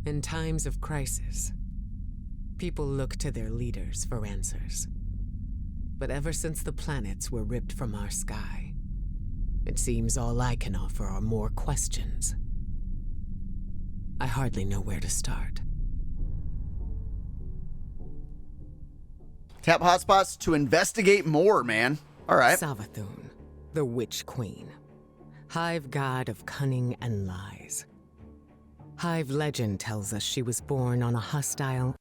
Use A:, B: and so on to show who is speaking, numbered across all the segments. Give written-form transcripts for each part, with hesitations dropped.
A: In times of crisis, people look to their leaders for answers. But ever since the planets were ripped from our sky, it seems all I can offer are more questions. I hardly know where to start.
B: Tap hotspots to investigate more, man. All right.
A: Savathun, the Witch Queen, Hive god of cunning and lies. Hive legend tells us she was born on a hostile...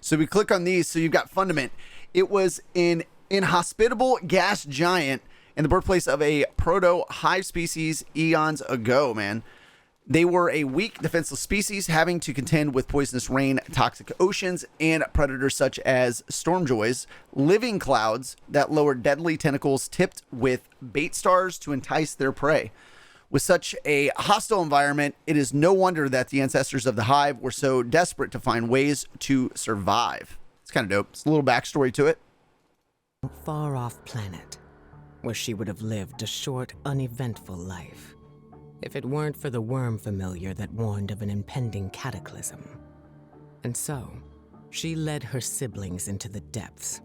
B: So we click on these. So you've got Fundament. It was an inhospitable gas giant and the birthplace of a proto-hive species eons ago, man. They were a weak, defenseless species having to contend with poisonous rain, toxic oceans, and predators such as stormjoys, living clouds that lowered deadly tentacles tipped with bait stars to entice their prey. With such a hostile environment, it is no wonder that the ancestors of the Hive were so desperate to find ways to survive. It's kind of dope. It's a little backstory to it.
A: Far-off planet, where she would have lived a short, uneventful life, if it weren't for the worm familiar that warned of an impending cataclysm. And so, she led her siblings into the depths,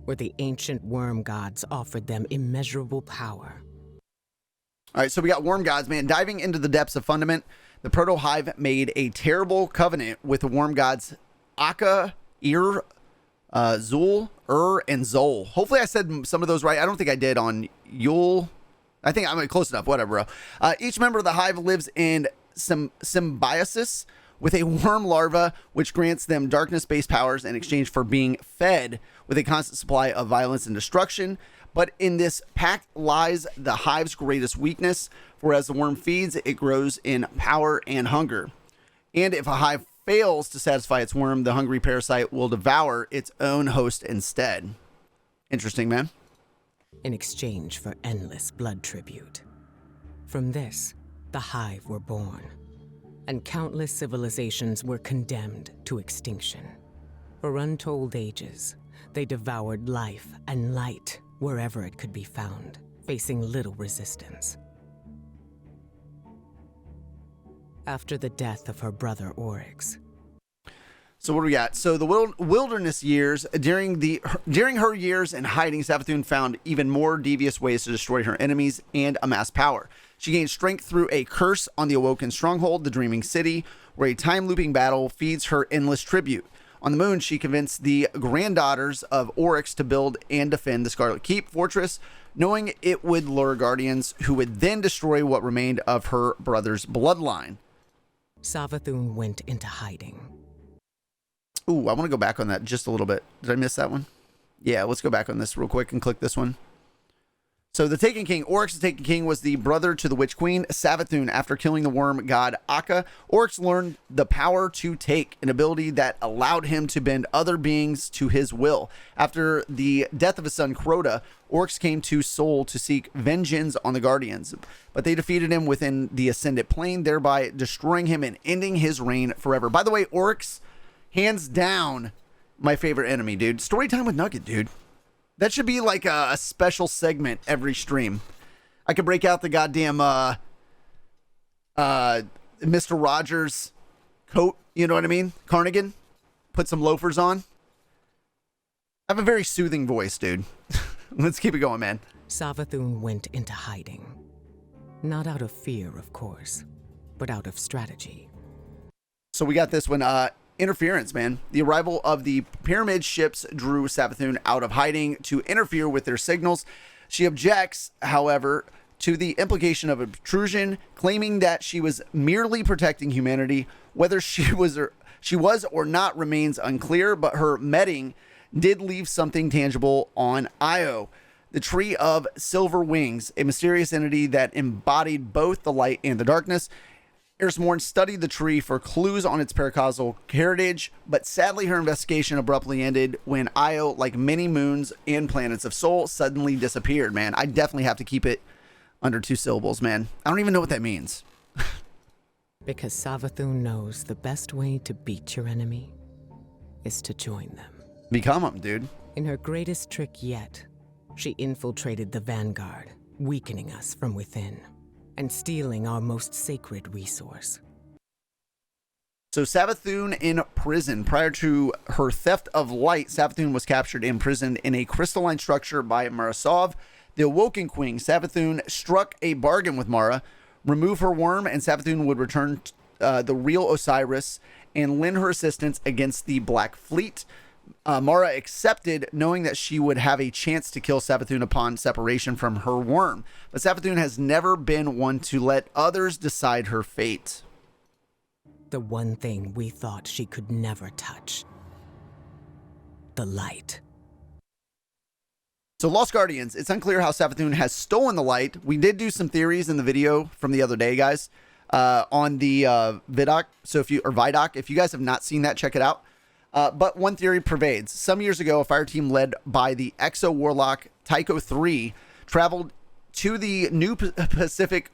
A: where the ancient worm gods offered them immeasurable power.
B: All right, so we got worm gods, man. Diving into the depths of Fundament, the proto-hive made a terrible covenant with the worm gods Akka, Ir, Zul, and Zol. Hopefully I said some of those right. I don't think I did on Yul. I think I'm close enough. Whatever, bro. Each member of the hive lives in some symbiosis with a worm larva, which grants them darkness-based powers in exchange for being fed with a constant supply of violence and destruction. But in this pact lies the hive's greatest weakness, for as the worm feeds, it grows in power and hunger. And if a hive fails to satisfy its worm, the hungry parasite will devour its own host instead. Interesting, man.
A: In exchange for endless blood tribute. From this, the hive were born, and countless civilizations were condemned to extinction. For untold ages, they devoured life and light wherever it could be found, facing little resistance. After the death of her brother Oryx.
B: So what do we got? So the wilderness years, during her years in hiding, Savathun found even more devious ways to destroy her enemies and amass power. She gained strength through a curse on the awoken stronghold, the Dreaming City, where a time-looping battle feeds her endless tribute. On the moon, she convinced the granddaughters of Oryx to build and defend the Scarlet Keep fortress, knowing it would lure guardians who would then destroy what remained of her brother's bloodline.
A: Savathun went into hiding.
B: Ooh, I want to go back on that just a little bit. Did I miss that one? Yeah, let's go back on this real quick and click this one. So the Taken King, Oryx the Taken King, was the brother to the Witch Queen, Savathun. After killing the worm god Akka, Oryx learned the power to take, an ability that allowed him to bend other beings to his will. After the death of his son Crota, Oryx came to Sol to seek vengeance on the Guardians, but they defeated him within the Ascended Plane, thereby destroying him and ending his reign forever. By the way, Oryx, hands down, my favorite enemy, dude. Storytime with Nugget, dude. That should be like a special segment every stream. I could break out the goddamn Mr. Rogers coat, you know what I mean? Cardigan. Put some loafers on. I have a very soothing voice, dude. Let's keep it going, man.
A: Savathun went into hiding. Not out of fear, of course, but out of strategy.
B: So we got this one. Interference, man. The arrival of the pyramid ships drew Savathun out of hiding to interfere with their signals. She objects, however, to the implication of intrusion, claiming that she was merely protecting humanity. Whether she was or not remains unclear, but her medding did leave something tangible on Io. The Tree of Silver Wings, a mysterious entity that embodied both the light and the darkness. Erismorn studied the tree for clues on its paracausal heritage, but sadly her investigation abruptly ended when Io, like many moons and planets of Sol, suddenly disappeared, man. I definitely have to keep it under 2 syllables, man. I don't even know what that means.
A: Because Savathun knows the best way to beat your enemy is to join them.
B: Become them, dude.
A: In her greatest trick yet, she infiltrated the Vanguard, weakening us from within and stealing our most sacred resource.
B: So Savathun in prison. Prior to her theft of light, Savathun was captured and imprisoned in a crystalline structure by Marasov. The Awoken Queen, Savathun, struck a bargain with Mara, remove her worm, and Savathun would return the real Osiris and lend her assistance against the Black Fleet. Mara accepted, knowing that she would have a chance to kill Savathun upon separation from her worm. But Savathun has never been one to let others decide her fate.
A: The one thing we thought she could never touch. The light.
B: So Lost Guardians, it's unclear how Savathun has stolen the light. We did do some theories in the video from the other day, guys, on the Vidoc. So Vidoc, if you guys have not seen that, check it out. But one theory pervades. Some years ago, a fire team led by the Exo Warlock Tycho 3 traveled to the New Pacific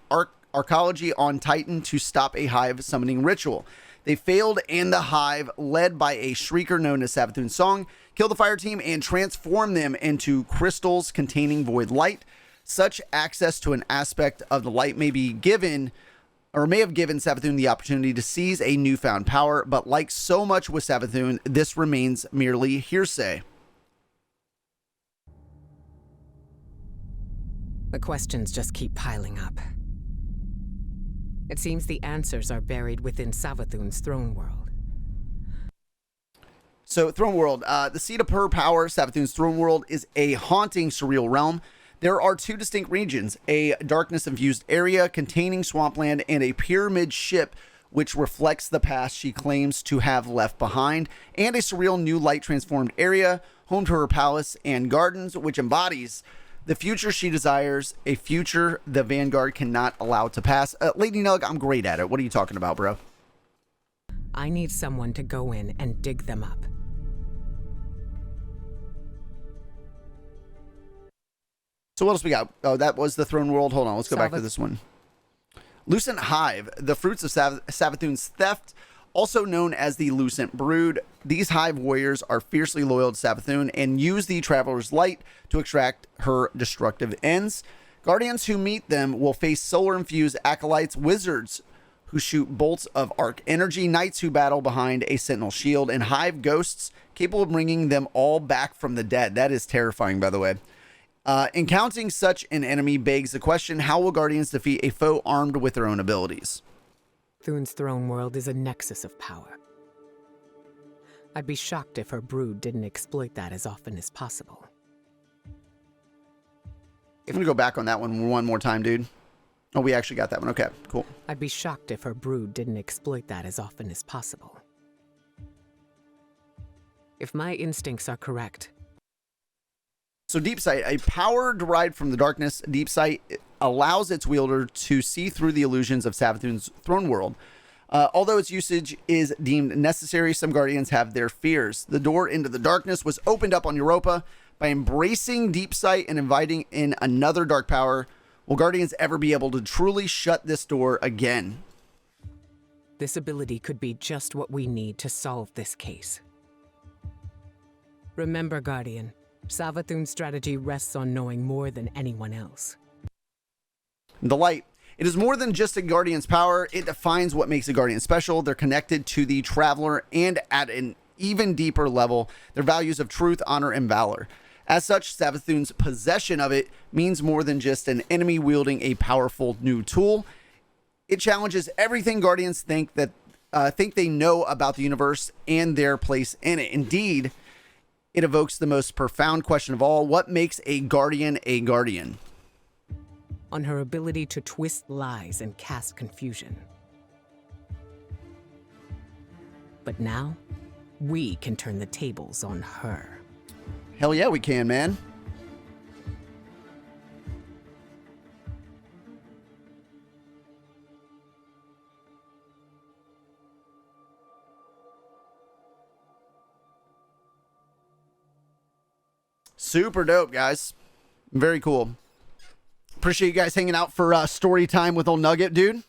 B: Arcology on Titan to stop a hive summoning ritual. They failed, and the hive, led by a shrieker known as Savathun Song, killed the fire team and transformed them into crystals containing void light. Such access to an aspect of the light may have given Savathun the opportunity to seize a newfound power, but like so much with Savathun, this remains merely hearsay.
A: The questions just keep piling up. It seems the answers are buried within Savathun's throne world.
B: So, throne world, the seat of her power, Savathun's throne world, is a haunting, surreal realm. There are two distinct regions, a darkness-infused area containing swampland and a pyramid ship which reflects the past she claims to have left behind, and a surreal new light-transformed area, home to her palace and gardens, which embodies the future she desires, a future the Vanguard cannot allow to pass. Lady Nug, I'm great at it. What are you talking about, bro?
A: I need someone to go in and dig them up.
B: So what else we got? Oh, that was the throne world. Hold on, let's go back to this one. Lucent Hive, the fruits of Savathun's theft, also known as the Lucent Brood. These hive warriors are fiercely loyal to Savathun and use the Traveler's Light to extract her destructive ends. Guardians who meet them will face solar-infused acolytes, wizards who shoot bolts of arc energy, knights who battle behind a sentinel shield, and hive ghosts capable of bringing them all back from the dead. That is terrifying, by the way. Encountering such an enemy begs the question, how will Guardians defeat a foe armed with their own abilities?
A: Thun's throne world is a nexus of power. I'd be shocked if her brood didn't exploit that as often as possible.
B: I'm gonna go back on that one more time, dude. Oh, we actually got that one. Okay, cool.
A: I'd be shocked if her brood didn't exploit that as often as possible. If my instincts are correct.
B: So Deep Sight, a power derived from the darkness, Deep Sight allows its wielder to see through the illusions of Savathun's throne world. Although its usage is deemed necessary, some Guardians have their fears. The door into the darkness was opened up on Europa. By embracing Deep Sight and inviting in another dark power, will Guardians ever be able to truly shut this door again?
A: This ability could be just what we need to solve this case. Remember, Guardian, Savathun's strategy rests on knowing more than anyone else.
B: The light. It is more than just a Guardian's power. It defines what makes a Guardian special. They're connected to the Traveler, and at an even deeper level, their values of truth, honor, and valor. As such, Savathun's possession of it means more than just an enemy wielding a powerful new tool. It challenges everything Guardians think they know about the universe and their place in it. Indeed, it evokes the most profound question of all: what makes a Guardian a Guardian?
A: On her ability to twist lies and cast confusion. But now, we can turn the tables on her.
B: Hell yeah, we can, man. Super dope, guys. Very cool. Appreciate you guys hanging out for story time with old Nugget, dude.